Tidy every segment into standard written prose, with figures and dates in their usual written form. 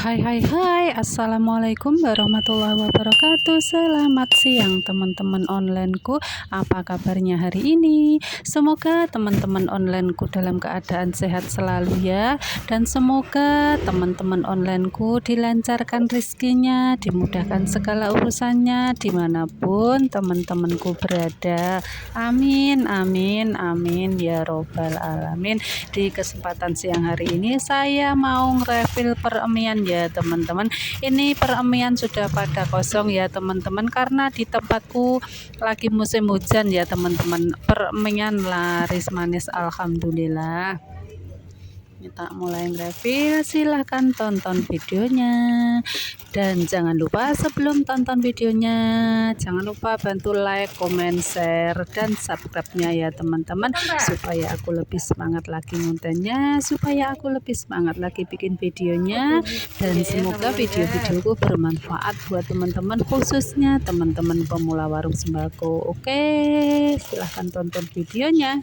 Hai, Assalamualaikum warahmatullahi wabarakatuh. Selamat siang teman-teman onlineku. Apa kabarnya hari ini? Semoga teman-teman onlineku dalam keadaan sehat selalu ya. Dan semoga teman-teman onlineku dilancarkan rezekinya, dimudahkan segala urusannya dimanapun teman-temanku berada. Amin, amin, amin ya robbal alamin. Di kesempatan siang hari ini saya mau nge-refill peremian ya teman-teman. Ini peremian sudah pada kosong ya teman-teman, karena di tempatku lagi musim hujan ya teman-teman. Peremian laris manis alhamdulillah. Kita mulai nge-refill, silahkan tonton videonya. Dan jangan lupa sebelum tonton videonya, jangan lupa bantu like, comment, share, dan subscribe-nya ya teman-teman, supaya aku lebih semangat lagi ngontennya, supaya aku lebih semangat lagi bikin videonya. Dan semoga video-videoku bermanfaat buat teman-teman, khususnya teman-teman pemula warung sembako. Oke, silahkan tonton videonya.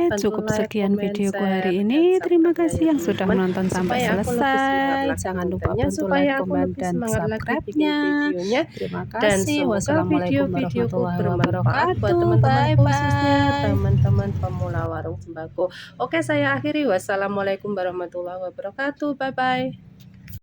bantu cukup like, sekian komen, videoku share, hari dan ini. Terima subscribe-nya kasih ya yang sudah teman-teman, menonton sampai supaya aku lebih semangat selesai. lagi Jangan lupa kontennya, bantu supaya like, aku komen, lebih dan semangat lagi bikin subscribe-nya. videonya. Terima Dan kasih. semoga Wassalamualaikum video-videoku warahmatullahi bermanfaat buat wabarakatuh. teman-teman, Bye khususnya bye. teman-teman pemula warung sembako. Oke, saya akhiri. Wassalamualaikum warahmatullahi wabarakatuh. Bye bye.